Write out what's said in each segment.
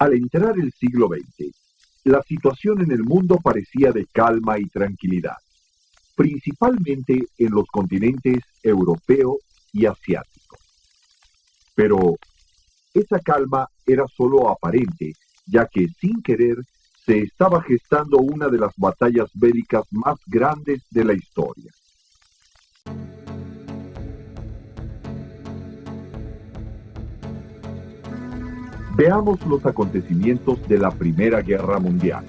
Al entrar el siglo XX, la situación en el mundo parecía de calma y tranquilidad, principalmente en los continentes europeo y asiático. Pero esa calma era solo aparente, ya que sin querer se estaba gestando una de las batallas bélicas más grandes de la historia. Veamos los acontecimientos de la Primera Guerra Mundial.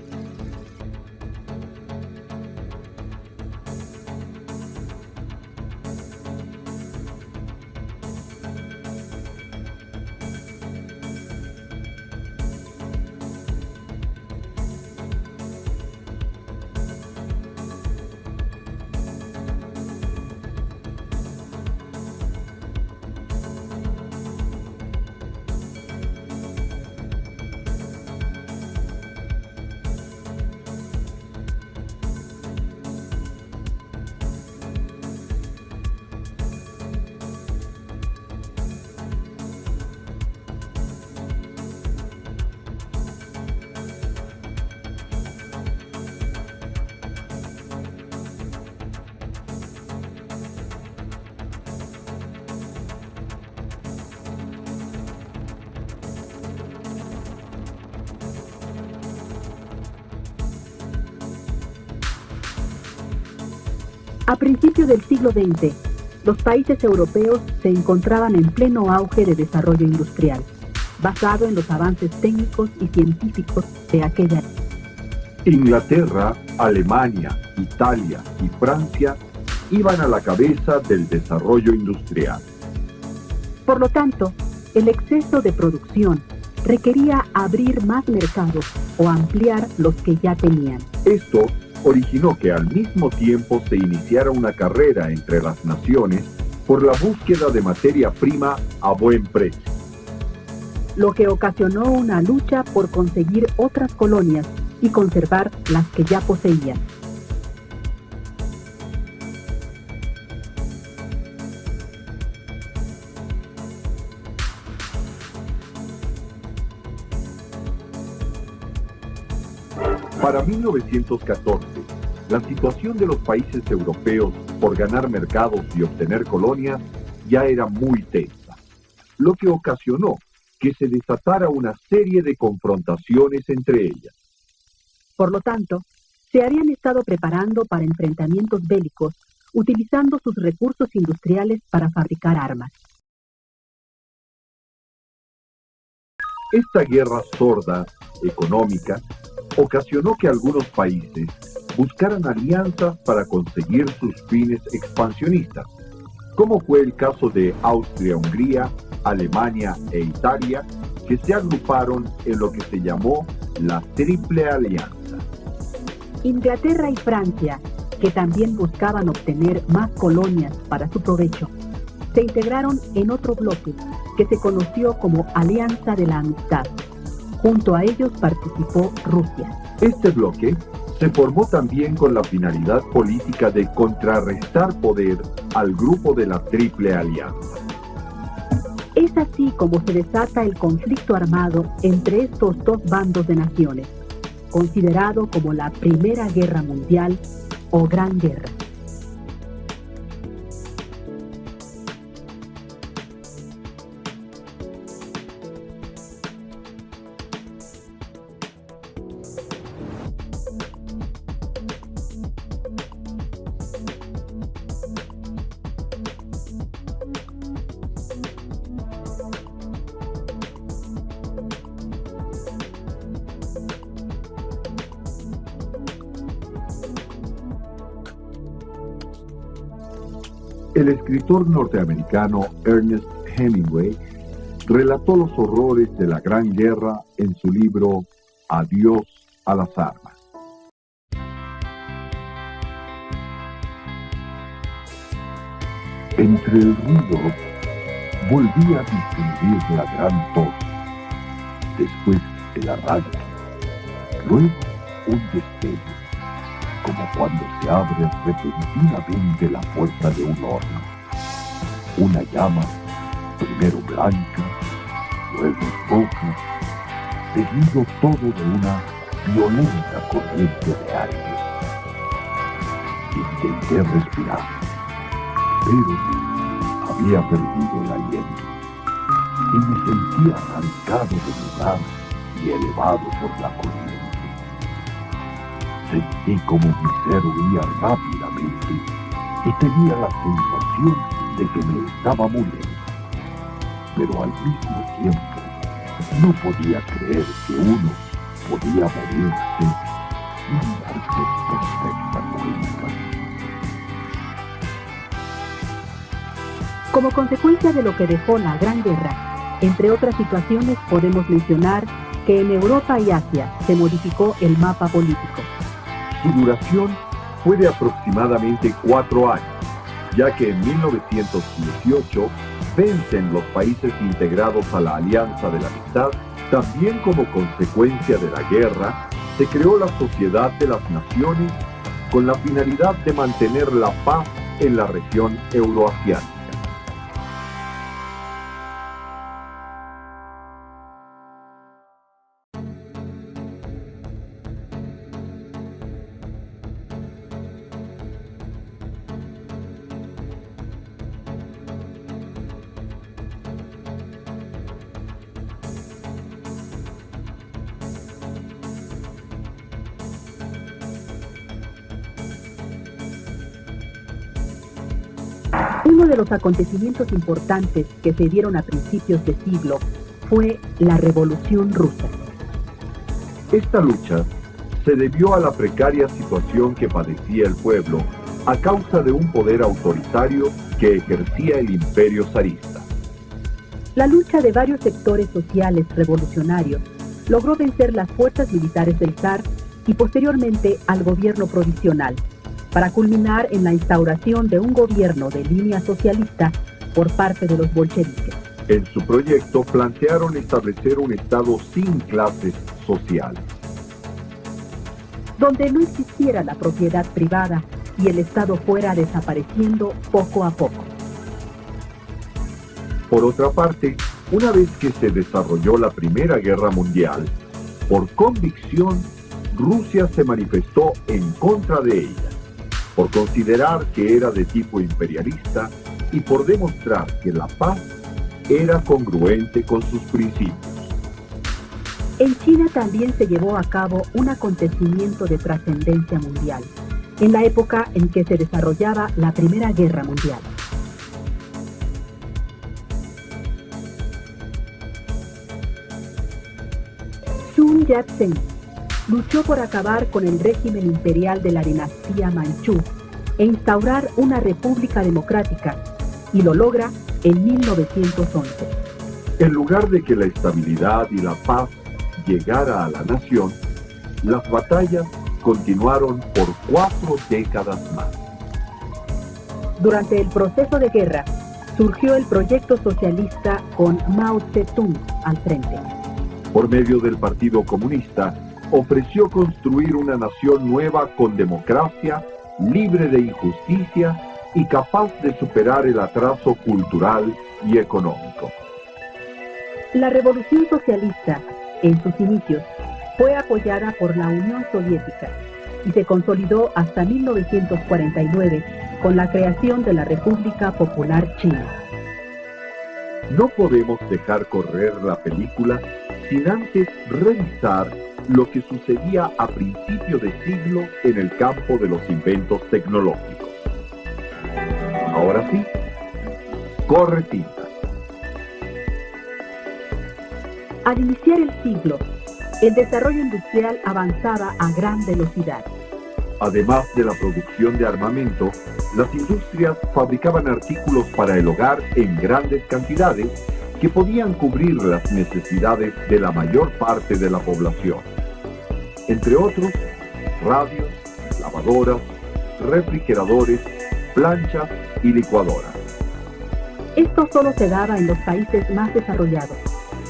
A principios del siglo XX, los países europeos se encontraban en pleno auge de desarrollo industrial, basado en los avances técnicos y científicos de aquella época. Inglaterra, Alemania, Italia y Francia iban a la cabeza del desarrollo industrial. Por lo tanto, el exceso de producción requería abrir más mercados o ampliar los que ya tenían. Esto originó que al mismo tiempo se iniciara una carrera entre las naciones por la búsqueda de materia prima a buen precio, lo que ocasionó una lucha por conseguir otras colonias y conservar las que ya poseían. Para 1914, la situación de los países europeos por ganar mercados y obtener colonias ya era muy tensa, lo que ocasionó que se desatara una serie de confrontaciones entre ellas. Por lo tanto, se habían estado preparando para enfrentamientos bélicos, utilizando sus recursos industriales para fabricar armas. Esta guerra sorda, económica, ocasionó que algunos países buscaran alianzas para conseguir sus fines expansionistas, como fue el caso de Austria-Hungría, Alemania e Italia, que se agruparon en lo que se llamó la Triple Alianza. Inglaterra y Francia, que también buscaban obtener más colonias para su provecho, se integraron en otro bloque que se conoció como Alianza de la Amistad. Junto a ellos participó Rusia. Este bloque se formó también con la finalidad política de contrarrestar poder al grupo de la Triple Alianza. Es así como se desata el conflicto armado entre estos dos bandos de naciones, considerado como la Primera Guerra Mundial o Gran Guerra. El escritor norteamericano Ernest Hemingway relató los horrores de la Gran Guerra en su libro Adiós a las armas. Entre el ruido volví a distinguir la gran tos, después el arranque, luego un destello, como cuando se abre repentinamente la puerta de un horno. Una llama, primero blanca, luego roja, seguido todo de una violenta corriente de aire. Intenté respirar, pero había perdido el aliento y me sentía arrancado del lugar y elevado por la corriente. Sentí como mi ser huía rápidamente y tenía la sensación de que me estaba muriendo. Pero al mismo tiempo no podía creer que uno podía morirse sin darse perfecta cuenta. Como consecuencia de lo que dejó la Gran Guerra, entre otras situaciones podemos mencionar que en Europa y Asia se modificó el mapa político. Su duración fue de aproximadamente 4 años, ya que en 1918 vencen los países integrados a la Alianza de la Amistad. También como consecuencia de la guerra, se creó la Sociedad de las Naciones con la finalidad de mantener la paz en la región euroasiática. Uno de los acontecimientos importantes que se dieron a principios de siglo fue la Revolución Rusa. Esta lucha se debió a la precaria situación que padecía el pueblo a causa de un poder autoritario que ejercía el imperio zarista. La lucha de varios sectores sociales revolucionarios logró vencer las fuerzas militares del zar y posteriormente al gobierno provisional, para culminar en la instauración de un gobierno de línea socialista por parte de los bolcheviques. En su proyecto plantearon establecer un Estado sin clases sociales, donde no existiera la propiedad privada y el Estado fuera desapareciendo poco a poco. Por otra parte, una vez que se desarrolló la Primera Guerra Mundial, por convicción, Rusia se manifestó en contra de ella, por considerar que era de tipo imperialista y por demostrar que la paz era congruente con sus principios. En China también se llevó a cabo un acontecimiento de trascendencia mundial, en la época en que se desarrollaba la Primera Guerra Mundial. Sun Yat-sen luchó por acabar con el régimen imperial de la dinastía Manchú e instaurar una república democrática, y lo logra en 1911. En lugar de que la estabilidad y la paz llegara a la nación, las batallas continuaron por 4 décadas más. Durante el proceso de guerra, surgió el proyecto socialista con Mao Zedong al frente. Por medio del Partido Comunista, ofreció construir una nación nueva con democracia, libre de injusticia y capaz de superar el atraso cultural y económico. La revolución socialista, en sus inicios, fue apoyada por la Unión Soviética y se consolidó hasta 1949 con la creación de la República Popular China. No podemos dejar correr la película sin antes revisar lo que sucedía a principio de siglo en el campo de los inventos tecnológicos. Ahora sí, corre tinta. Al iniciar el siglo, el desarrollo industrial avanzaba a gran velocidad. Además de la producción de armamento, las industrias fabricaban artículos para el hogar en grandes cantidades que podían cubrir las necesidades de la mayor parte de la población. Entre otros, radios, lavadoras, refrigeradores, planchas y licuadoras. Esto solo se daba en los países más desarrollados,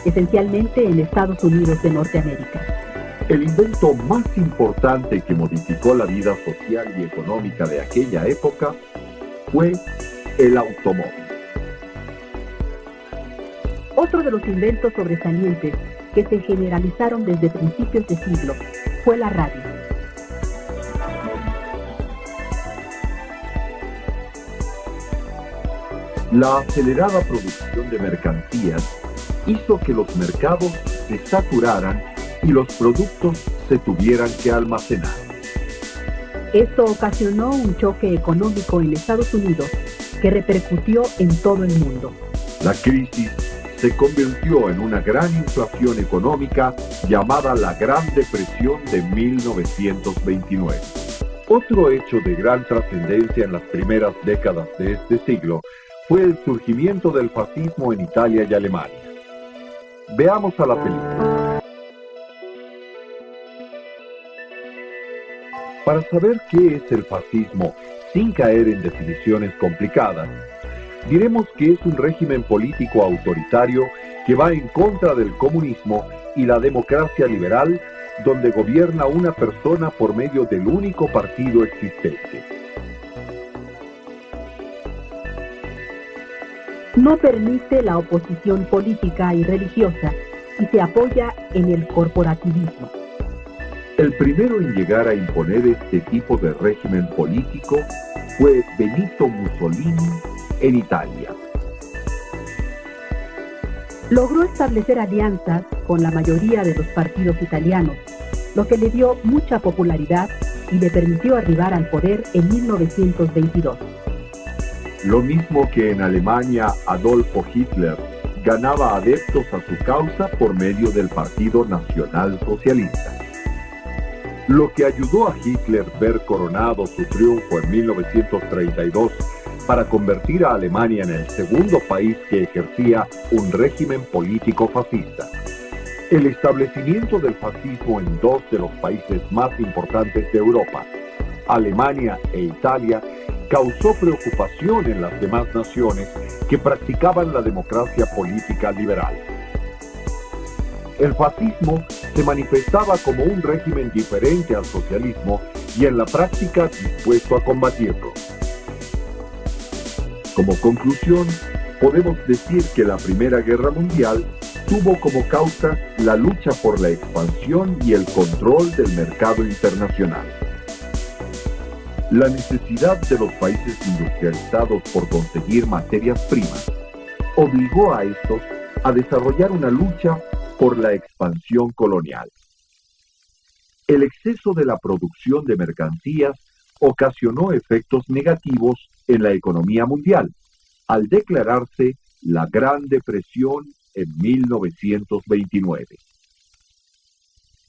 esencialmente en Estados Unidos de Norteamérica. El invento más importante que modificó la vida social y económica de aquella época fue el automóvil. Otro de los inventos sobresalientes que se generalizaron desde principios de siglo fue la radio. La acelerada producción de mercancías hizo que los mercados se saturaran y los productos se tuvieran que almacenar. Esto ocasionó un choque económico en Estados Unidos que repercutió en todo el mundo. La crisis se convirtió en una gran inflación económica llamada la Gran Depresión de 1929. Otro hecho de gran trascendencia en las primeras décadas de este siglo fue el surgimiento del fascismo en Italia y Alemania. Veamos a la película. Para saber qué es el fascismo sin caer en definiciones complicadas, diremos que es un régimen político autoritario que va en contra del comunismo y la democracia liberal, donde gobierna una persona por medio del único partido existente. No permite la oposición política y religiosa y se apoya en el corporativismo. El primero en llegar a imponer este tipo de régimen político fue Benito Mussolini en Italia. Logró establecer alianzas con la mayoría de los partidos italianos, lo que le dio mucha popularidad y le permitió arribar al poder en 1922. Lo mismo que en Alemania, Adolfo Hitler ganaba adeptos a su causa por medio del Partido Nacional Socialista. Lo que ayudó a Hitler ver coronado su triunfo en 1932 para convertir a Alemania en el segundo país que ejercía un régimen político fascista. El establecimiento del fascismo en dos de los países más importantes de Europa, Alemania e Italia, causó preocupación en las demás naciones que practicaban la democracia política liberal. El fascismo se manifestaba como un régimen diferente al socialismo y en la práctica dispuesto a combatirlo. Como conclusión, podemos decir que la Primera Guerra Mundial tuvo como causa la lucha por la expansión y el control del mercado internacional. La necesidad de los países industrializados por conseguir materias primas obligó a estos a desarrollar una lucha por la expansión colonial. El exceso de la producción de mercancías ocasionó efectos negativos en la economía mundial, al declararse la Gran Depresión en 1929.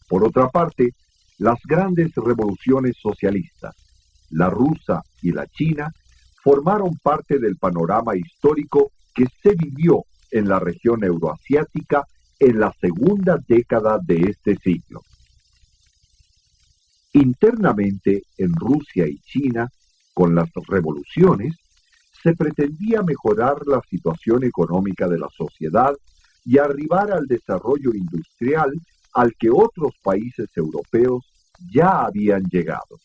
Por otra parte, las grandes revoluciones socialistas, la rusa y la china, formaron parte del panorama histórico que se vivió en la región euroasiática en la segunda década de este siglo. Internamente, en Rusia y China, con las revoluciones, se pretendía mejorar la situación económica de la sociedad y arribar al desarrollo industrial al que otros países europeos ya habían llegado.